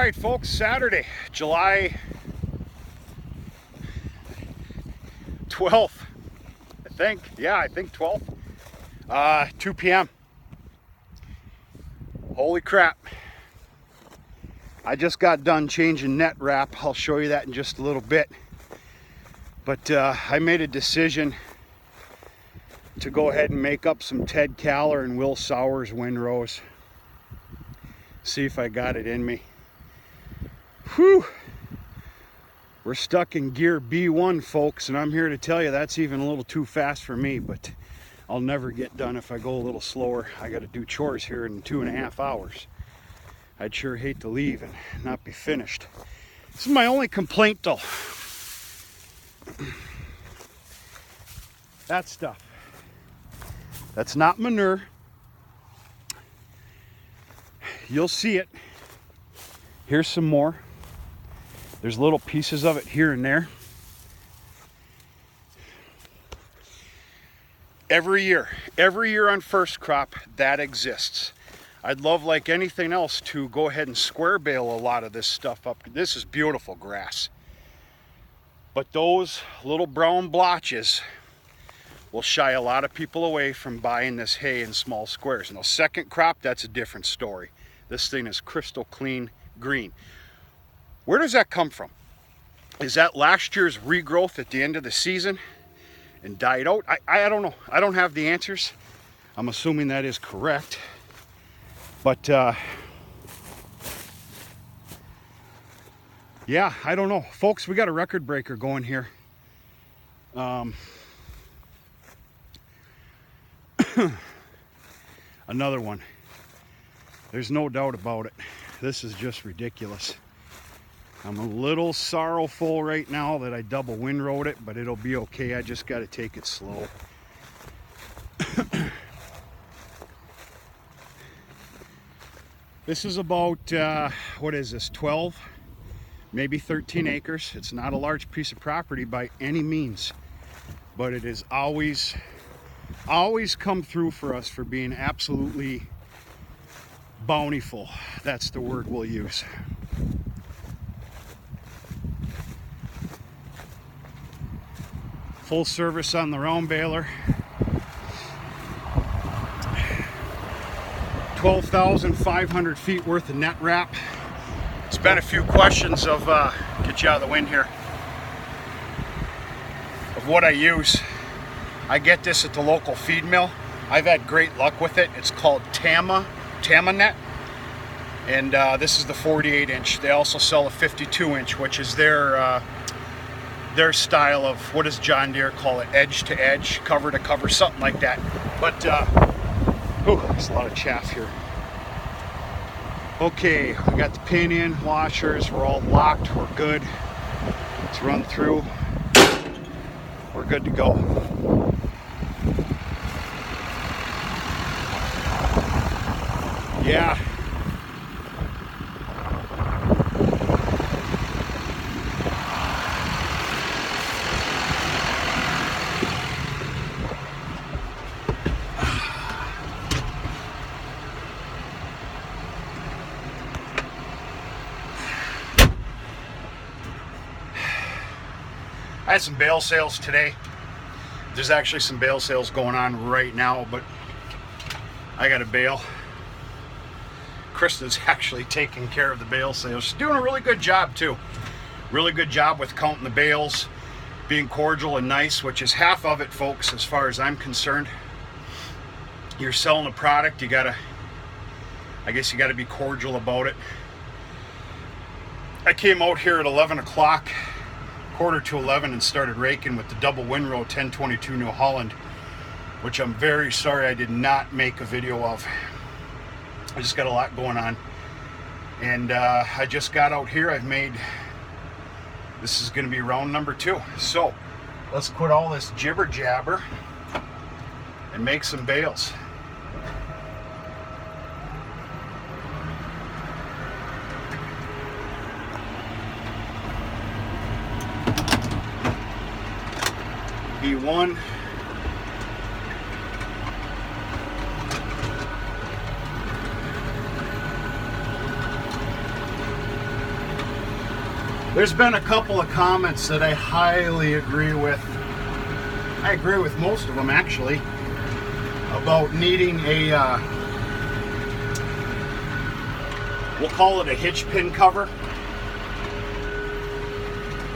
right, folks, Saturday, July 12th, I think. Yeah, I think 12th. 2 p.m. Holy crap. I just got done changing net wrap. I'll show you that in just a little bit. But I made a decision to go ahead and make up some Ted Kahler and Will Sowers Windrows. See if I got it in me. Whew! We're stuck in gear B1, folks, and I'm here to tell you that's even a little too fast for me, but I'll never get done if I go a little slower. I got to do chores here in 2.5 hours. I'd sure hate to leave and not be finished. This is my only complaint, though. That stuff. That's not manure. You'll see it. Here's some more. There's little pieces of it here and there. Every year on first crop, that exists. I'd love, like anything else, to go ahead and square bale a lot of this stuff up. This is beautiful grass. But those little brown blotches will shy a lot of people away from buying this hay in small squares. Now, second crop, that's a different story. This thing is crystal clean green. Where does that come from? Is that last year's regrowth at the end of the season and died out? I don't know. I don't have the answers. I'm assuming that is correct. But yeah, I don't know. Folks, we got a record breaker going here. Another one. There's no doubt about it. This is just ridiculous. I'm a little sorrowful right now that I double windrowed it, but it'll be okay. I just got to take it slow. This is about, what is this, 12, maybe 13 acres. It's not a large piece of property by any means, but it has always come through for us for being absolutely bountiful. That's the word we'll use. Full service on the round baler. 12,500 feet worth of net wrap. It's been a few questions of, get you out of the wind here, of what I use. I get this at the local feed mill. I've had great luck with it. It's called Tama net. And this is the 48 inch. They also sell a 52 inch, which is their style of, what does John Deere call it? Edge to edge, cover to cover, something like that. But, there's a lot of chaff here. Okay, we got the pin in, washers, we're all locked, we're good. Let's run through. We're good to go. Yeah. I had some bale sales today. There's actually some bale sales going on right now, but I got a bale. Kristen's actually taking care of the bale sales. She's doing a really good job too. Really good job with counting the bales, being cordial and nice, which is half of it, folks, as far as I'm concerned. You're selling a product, I guess you gotta be cordial about it. I came out here at 11 o'clock, quarter to 11, and started raking with the double windrow 1022 New Holland, which I'm very sorry I did not make a video of. I just got a lot going on, and I just got out here. This is going to be round number 2. So let's quit all this jibber jabber and make some bales. B1. There's been a couple of comments that I highly agree with. I agree with most of them actually, about needing a, we'll call it a hitch pin cover.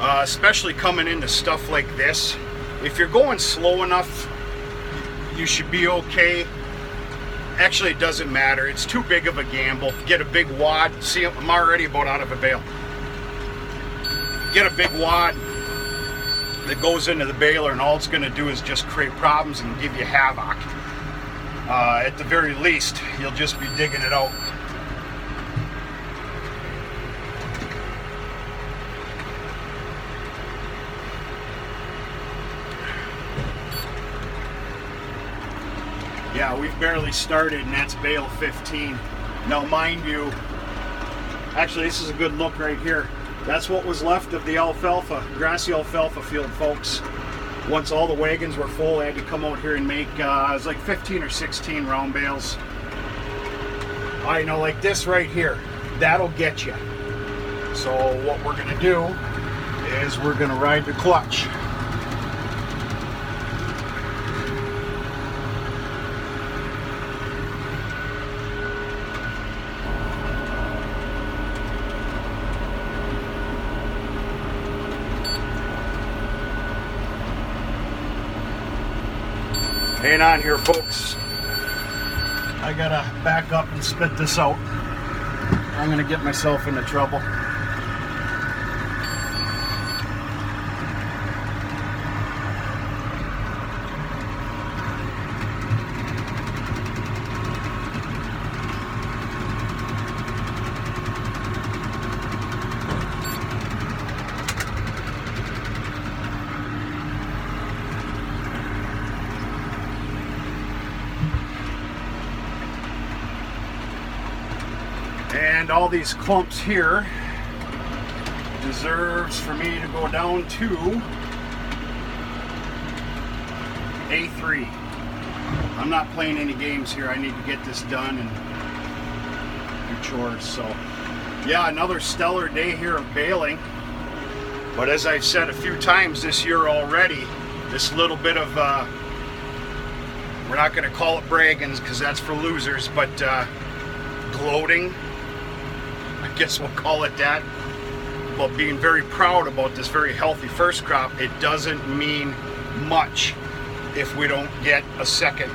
Especially coming into stuff like this. If you're going slow enough, you should be okay. Actually, it doesn't matter. It's too big of a gamble. Get a big wad. See, I'm already about out of a bale. Get a big wad that goes into the baler, and all it's going to do is just create problems and give you havoc. At the very least, you'll just be digging it out. Yeah, we've barely started, and that's bale 15. Now, mind you, actually, this is a good look right here. That's what was left of the alfalfa, grassy alfalfa field, folks. Once all the wagons were full, I had to come out here and make, it was like 15 or 16 round bales. I know, like this right here, that'll get you. So what we're gonna do is we're gonna ride the clutch. Hang on here, folks. I gotta back up and spit this out. I'm gonna get myself into trouble. And all these clumps here deserves for me to go down to A3. I'm not playing any games here. I need to get this done and do chores. So yeah, another stellar day here of baling. But as I've said a few times this year already, this little bit of we're not going to call it bragging because that's for losers, but gloating, I guess we'll call it that, about being very proud about this very healthy first crop. It doesn't mean much if we don't get a second.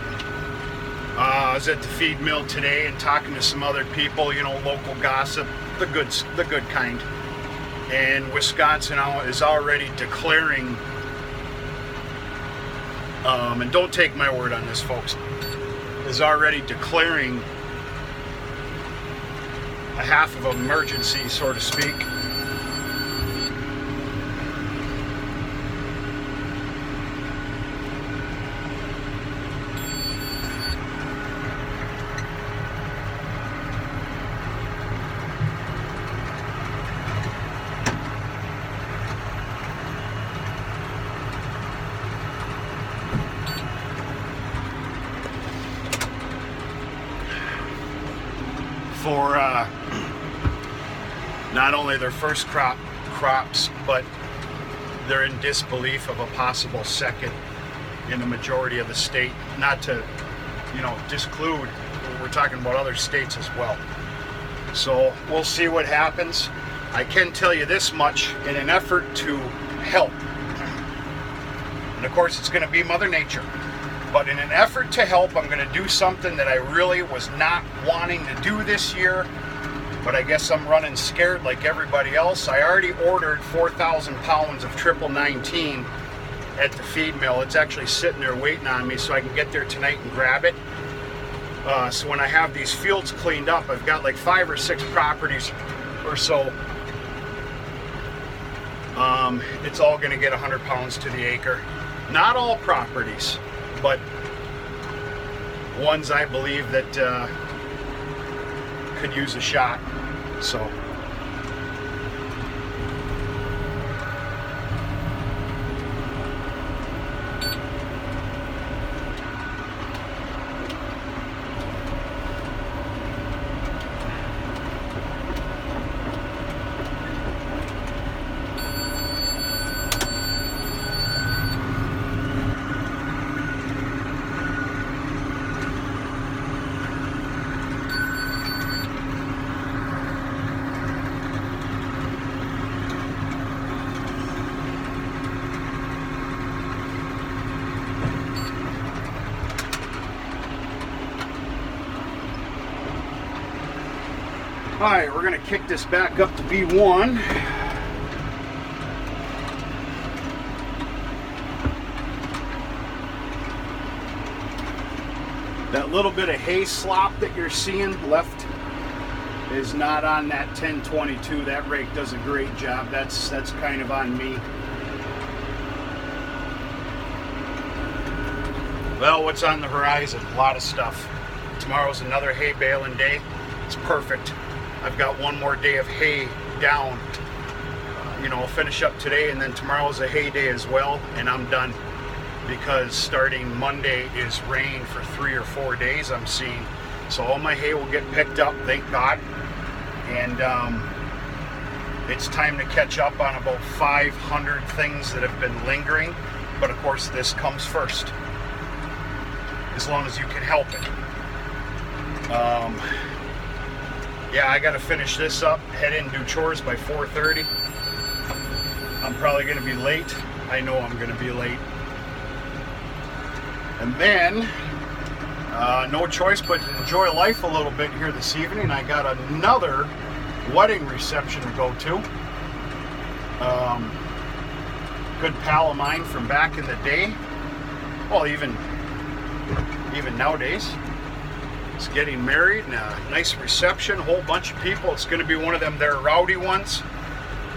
I was at the feed mill today and talking to some other people, you know, local gossip, the good kind. And Wisconsin is already declaring, and don't take my word on this, folks, is already declaring a half of an emergency, so to speak. For not only their first crops, but they're in disbelief of a possible second in the majority of the state. Not to, you know, disclude, we're talking about other states as well. So we'll see what happens. I can tell you this much, in an effort to help, and of course it's going to be Mother Nature, but in an effort to help, I'm going to do something that I really was not wanting to do this year, but I guess I'm running scared like everybody else. I already ordered 4,000 pounds of 1919 at the feed mill. It's actually sitting there waiting on me so I can get there tonight and grab it. So when I have these fields cleaned up, I've got like 5 or 6 properties or so. It's all going to get 100 pounds to the acre. Not all properties, but ones I believe that could use a shot. So All right, we're gonna kick this back up to B1. That little bit of hay slop that you're seeing left is not on that 1022. That rake does a great job. That's kind of on me. Well, what's on the horizon? A lot of stuff. Tomorrow's another hay baling day. It's perfect. I've got one more day of hay down. I'll finish up today, and then tomorrow's a hay day as well, and I'm done. Because starting Monday is rain for 3 or 4 days, I'm seeing. So all my hay will get picked up, thank God. And it's time to catch up on about 500 things that have been lingering. But of course, this comes first, as long as you can help it. Yeah, I got to finish this up, head in and do chores by 4:30. I'm probably going to be late. I know I'm going to be late. And then, no choice but to enjoy life a little bit here this evening. I got another wedding reception to go to. Good pal of mine from back in the day. Well, even nowadays. Is getting married and a nice reception, a whole bunch of people. It's going to be one of them there rowdy ones.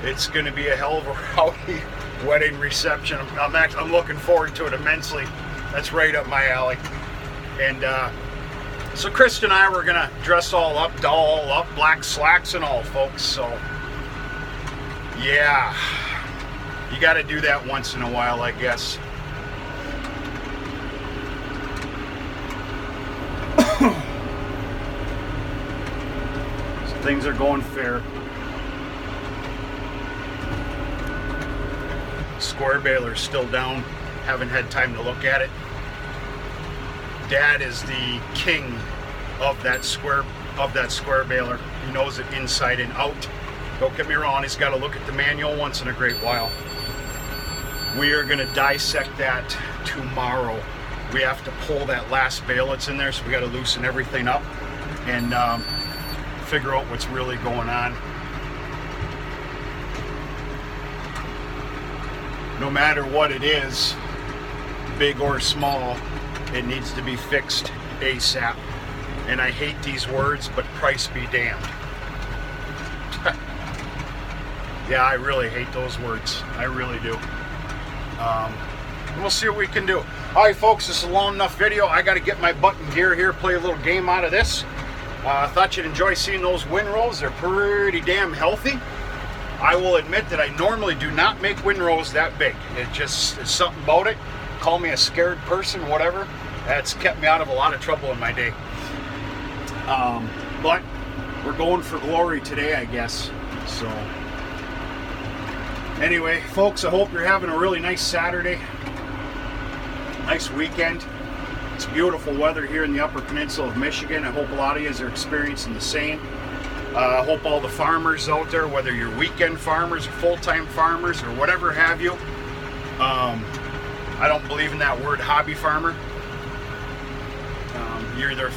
It's going to be a hell of a rowdy wedding reception. I'm looking forward to it immensely. That's right up my alley. And so Chris and I were going to dress all up, doll up, black slacks and all, folks. So yeah, you got to do that once in a while, I guess. Things are going fair. Square baler's still down. Haven't had time to look at it. Dad is the king of that square baler. He knows it inside and out. Don't get me wrong, he's got to look at the manual once in a great while. We are going to dissect that tomorrow. We have to pull that last bale that's in there, so we got to loosen everything up and figure out what's really going on. No matter what it is, big or small, it needs to be fixed ASAP. And I hate these words, but price be damned. Yeah, I really hate those words. I really do. We'll see what we can do. All right, folks, this is a long enough video. I got to get my butt in gear here, play a little game out of this. I thought you'd enjoy seeing those Windrows. They're pretty damn healthy. I will admit that I normally do not make Windrows that big. It's something about it. Call me a scared person, whatever. That's kept me out of a lot of trouble in my day. But we're going for glory today, I guess. So anyway, folks, I hope you're having a really nice Saturday. Nice weekend. It's beautiful weather here in the Upper Peninsula of Michigan. I hope a lot of you are experiencing the same. I hope all the farmers out there, whether you're weekend farmers or full-time farmers or whatever have you. I don't believe in that word hobby farmer. You're either,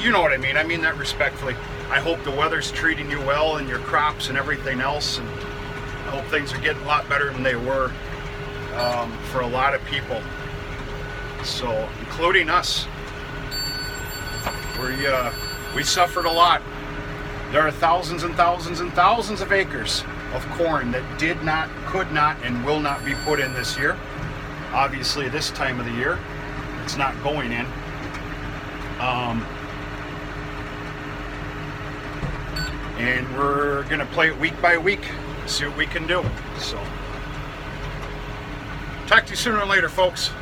you know what I mean. I mean that respectfully. I hope the weather's treating you well and your crops and everything else. And I hope things are getting a lot better than they were for a lot of people. So, including us, we suffered a lot. There are thousands and thousands and thousands of acres of corn that did not, could not, and will not be put in this year. Obviously, this time of the year, it's not going in. And we're going to play it week by week, see what we can do. So, talk to you sooner or later, folks.